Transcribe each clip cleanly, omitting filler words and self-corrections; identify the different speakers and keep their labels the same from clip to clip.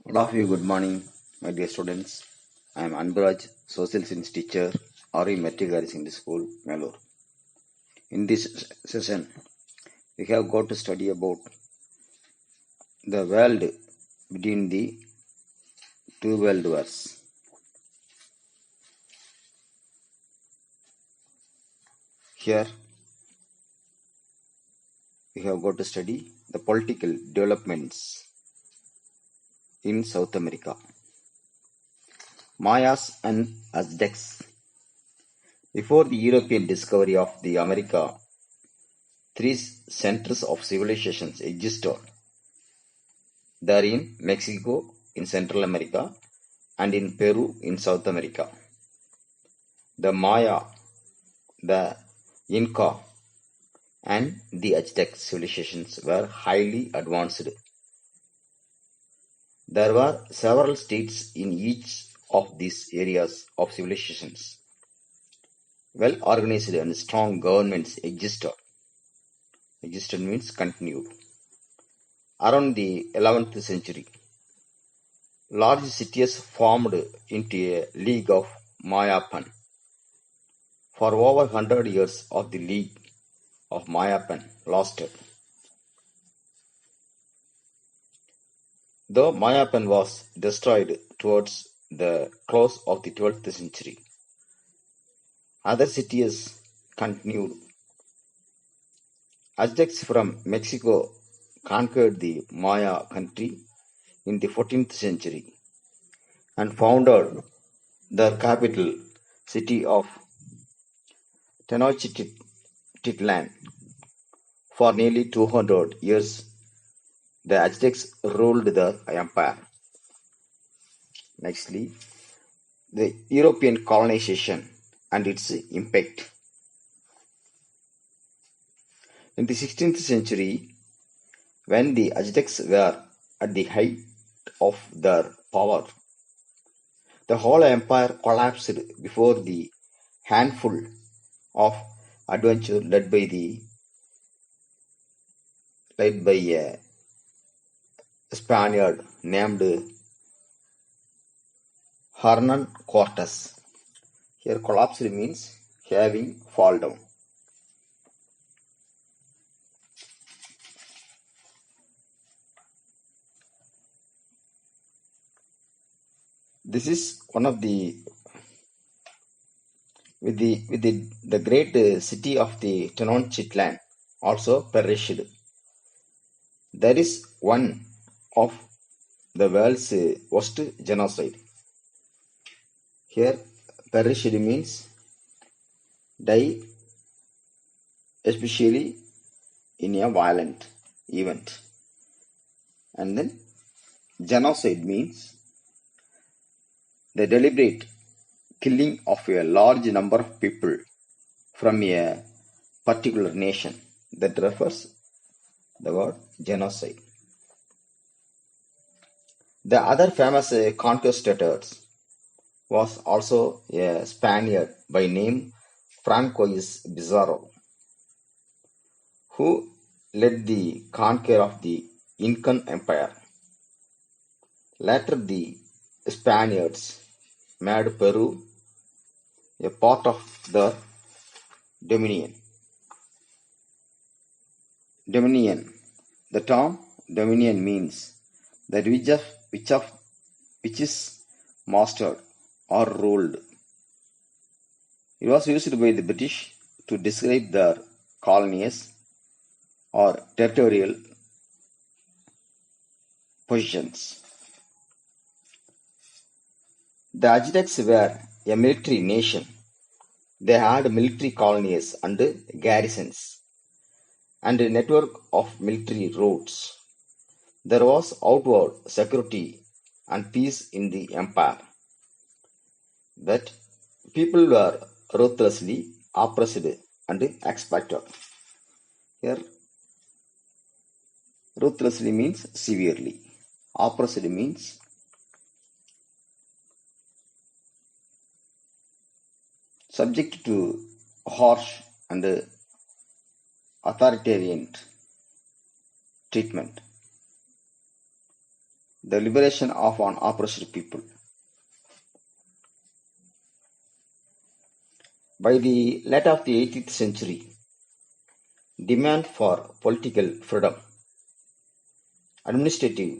Speaker 1: All of you, good morning, my dear students. I am Anbaraj, Social Science teacher, RE Metric Higher Secondary School, Melur. In this session, we have got to study about the world between the two world wars. Here, we have got to study the political developments in South America. Mayas and Aztecs. Before the European discovery of the America, three centers of civilizations existed. They are in Mexico, in Central America, and in Peru, in South America. The Maya, the Inca, and the Aztec civilizations were highly advanced. There were several states in each of these areas of civilizations. Well-organized and strong governments existed. Existed means continued. Around the 11th century, large cities formed into a League of Mayapan. For over 100 years of the League of Mayapan lasted. Though Mayapan was destroyed towards the close of the 12th century, other cities continued. Aztecs from Mexico conquered the Maya country in the 14th century and founded their capital city of Tenochtitlan. For nearly 200 years, the Aztecs ruled the empire. Nextly, the European colonization and its impact. In the 16th century, when the Aztecs were at the height of their power, the whole empire collapsed before the handful of adventure led by a Spaniard named Hernan Cortes. Here collapsed means having fall down. This is one of the with the great city of the Tenochtitlan also perished. There is one of the world's worst genocide. Here, perished means die, especially in a violent event. And then genocide means the deliberate killing of a large number of people from a particular nation. That refers the word genocide. The other famous conquistadors was also a Spaniard by name Francois Pizarro, who led the conquer of the Incan Empire. Later, the Spaniards made Peru a part of their dominion. The term dominion means that which is mastered or ruled. It was used by the British to describe their colonies or territorial positions. The Aztecs were a military nation. They had military colonies and garrisons and a network of military routes. There was outward security and peace in the empire. But people were ruthlessly oppressed and exploited. Here, ruthlessly means severely. Oppressed means subject to harsh and authoritarian treatment. the liberation of an oppressed people. By the late of the 18th century, demand for political freedom, administrative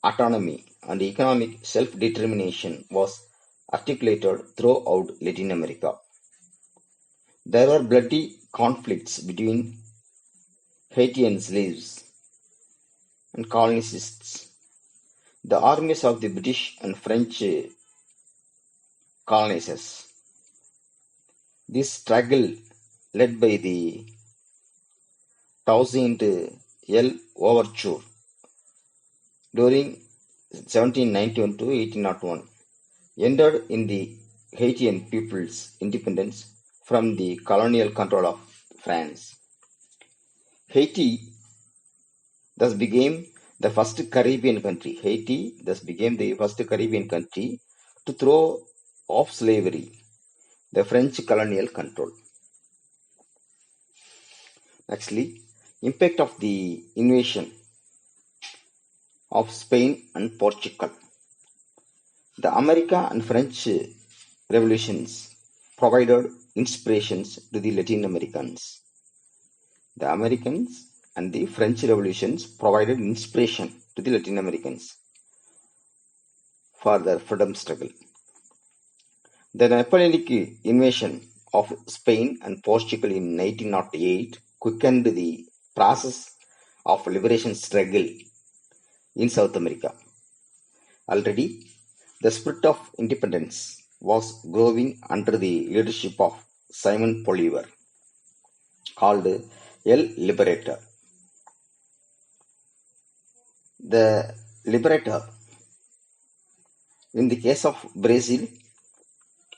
Speaker 1: autonomy, and economic self-determination was articulated throughout Latin America. There were bloody conflicts between Haitian slaves and colonists. The armies of the British and French colonizers. This struggle, led by the Toussaint Overture during 1791 to 1801, ended in the Haitian people's independence from the colonial control of France. Haiti thus became the first Caribbean country. Haiti thus became the first Caribbean country to throw off slavery, the French colonial control. Nextly, impact of the invasion of Spain and Portugal. The American and French revolutions provided inspirations to the Latin Americans. The Americans and the French revolutions provided inspiration to the Latin Americans for their freedom struggle. The Napoleonic invasion of Spain and Portugal in 1908 quickened the process of liberation struggle in South America. Already, the spirit of independence was growing under the leadership of Simon Bolivar, called El Liberator. The Liberator. In the case of Brazil,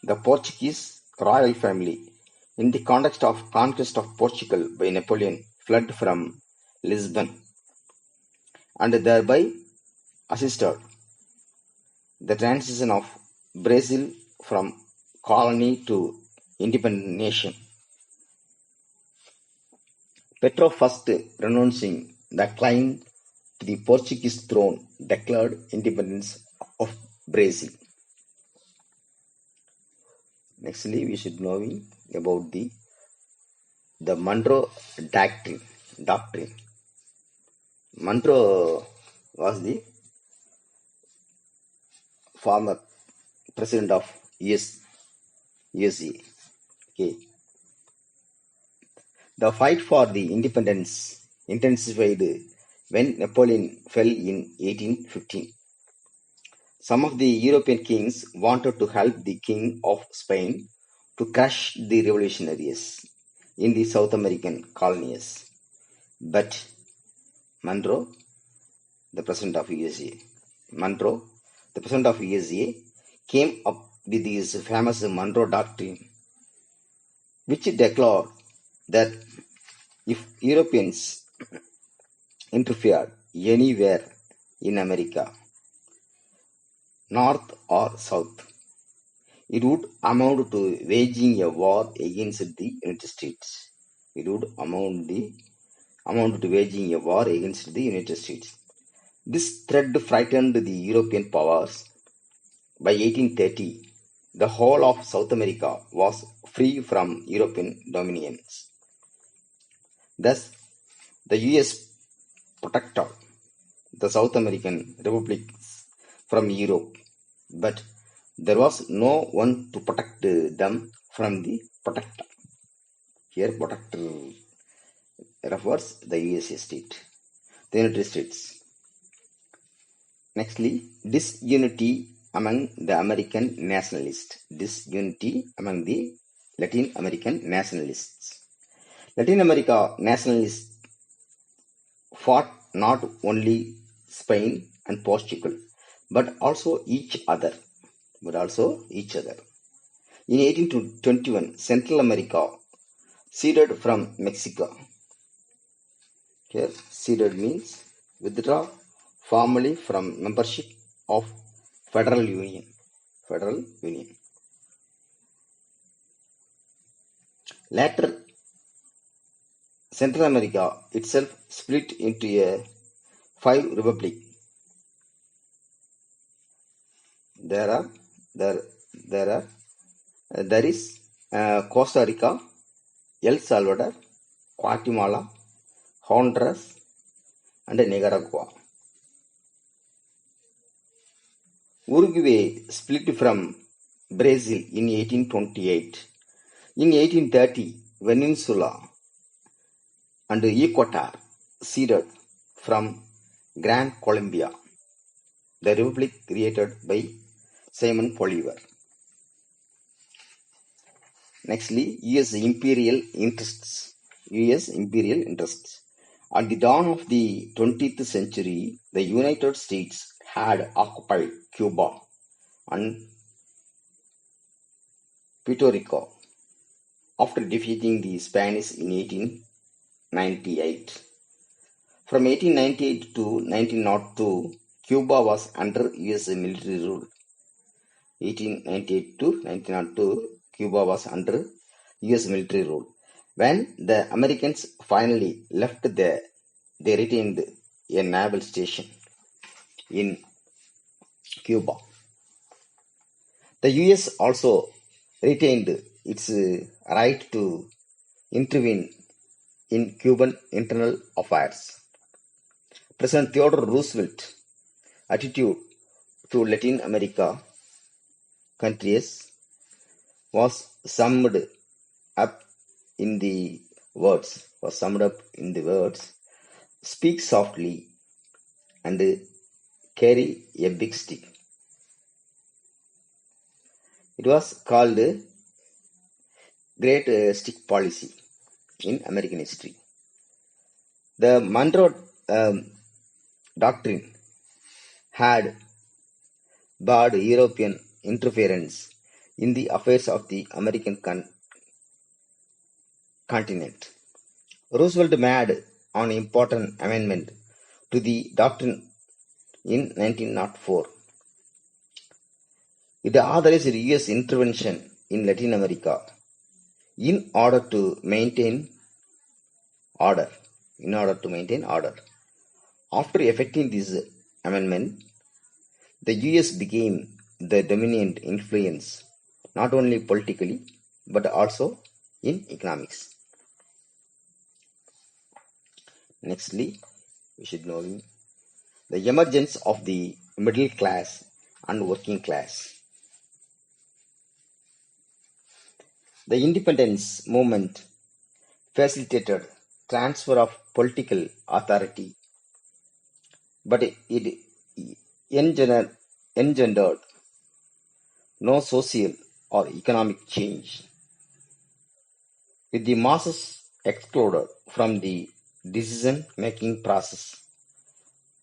Speaker 1: the Portuguese royal family, in the context of conquest of Portugal by Napoleon, fled from Lisbon and thereby assisted the transition of Brazil from colony to independent nation. Pedro first renouncing the claim to the Portuguese throne declared independence of Brazil. Nextly, we should know about the Monroe Doctrine. Monroe was the former president of USA. Okay. The fight for the independence intensified when Napoleon fell in 1815. Some of the European kings wanted to help the King of Spain to crush the revolutionaries in the South American colonies. But Monroe, the president of USA, came up with his famous Monroe Doctrine, which declared that if Europeans interfered anywhere in America, north or south, it would amount to waging a war against the United States. It would amount to waging a war against the United States. This threat frightened the European powers. By 1830, the whole of South America was free from European dominions. Thus, the US protected the South American republics from Europe, but there was no one to protect them from the protector. Here, protector refers the USA state, the United States. Nextly, disunity among the American nationalists. Disunity among the Latin American nationalists. Latin America nationalists fought not only Spain and Portugal, but also each other. In 1821, Central America ceded from Mexico. Here, ceded means withdraw formally from membership of Federal Union. Later, Central America itself split into 5 republics. there are there there are there is Costa Rica, El Salvador, Guatemala, Honduras, and Nicaragua. Uruguay split from Brazil in 1828. In 1830, Venezuela and Ecuador ceded from Gran Colombia, the republic created by Simon Bolivar. Nextly, U.S. imperial interests. U.S. imperial interests. At the dawn of the 20th century, the United States had occupied Cuba and Puerto Rico after defeating the Spanish in 1898. From 1898 to 1902, Cuba was under U.S. military rule. 1898 to 1902, Cuba was under U.S. military rule. When the Americans finally left there, they retained a naval station in Cuba. The U.S. also retained its right to intervene in Cuban internal affairs. President Theodore Roosevelt's attitude to Latin America countries was summed up in the words, speak softly and carry a big stick. It was called Great Stick Policy in American history. The Monroe Doctrine had barred European interference in the affairs of the American continent. Roosevelt made an important amendment to the doctrine in 1904. It authorized U.S. intervention in Latin America in order to maintain order. After effecting this amendment, the U.S. became the dominant influence not only politically but also in economics. Nextly, we should know the emergence of the middle class and working class. The independence movement facilitated transfer of political authority, but it engendered no social or economic change. With the masses excluded from the decision-making process,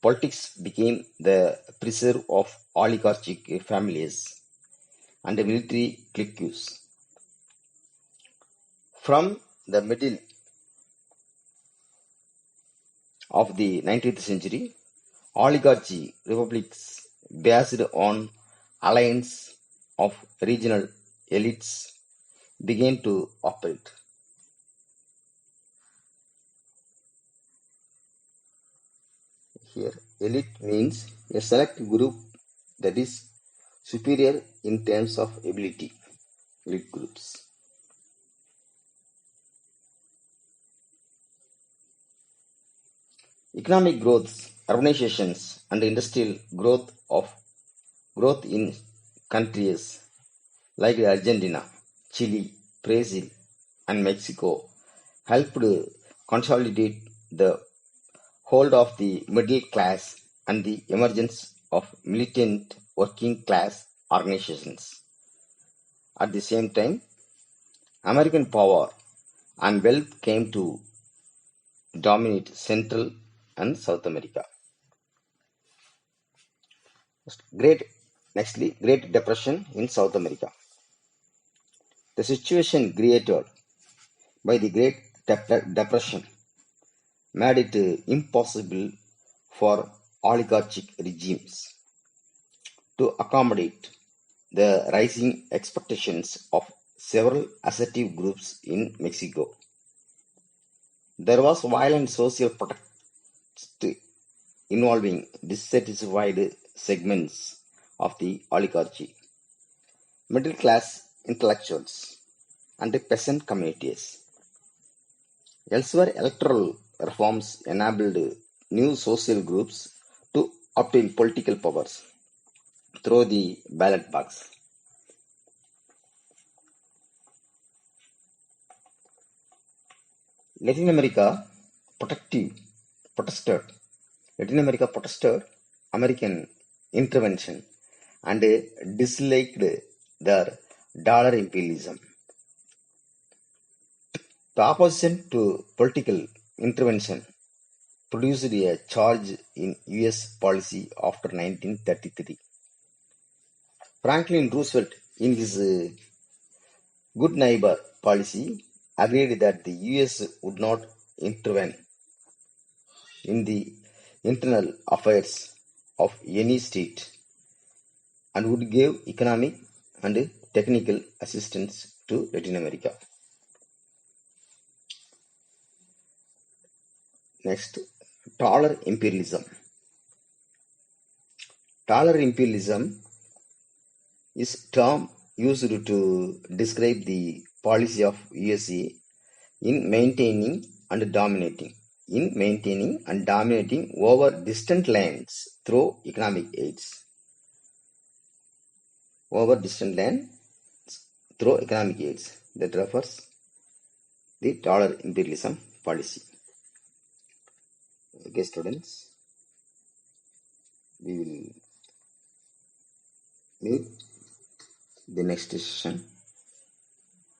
Speaker 1: politics became the preserve of oligarchic families and military cliques. From the middle of the 19th century, oligarchy republics based on alliance of regional elites began to operate. Here, elite means a select group that is superior in terms of ability. Elite groups. Economic growth, urbanizations, and industrial growth in countries like Argentina, Chile, Brazil, and Mexico helped consolidate the hold of the middle class and the emergence of militant working class organizations. At the same time, American power and wealth came to dominate Central and South America. Great Depression in South America. The situation created by the Great Depression made it impossible for oligarchic regimes to accommodate the rising expectations of several assertive groups in Mexico. There was violent social protest involving dissatisfied segments of the oligarchy, middle class intellectuals, and peasant communities. Elsewhere, electoral reforms enabled new social groups to obtain political powers through the ballot box. Latin America protested American intervention and disliked their dollar imperialism. The opposition to political intervention produced a change in US policy after 1933. Franklin Roosevelt, in his Good Neighbor policy, agreed that the US would not intervene in the internal affairs of any state and would give economic and technical assistance to Latin America. Next, dollar imperialism. Dollar imperialism is a term used to describe the policy of USA in maintaining and dominating over distant lands through economic aids. That refers the dollar imperialism policy. Okay, students, we will meet the next session.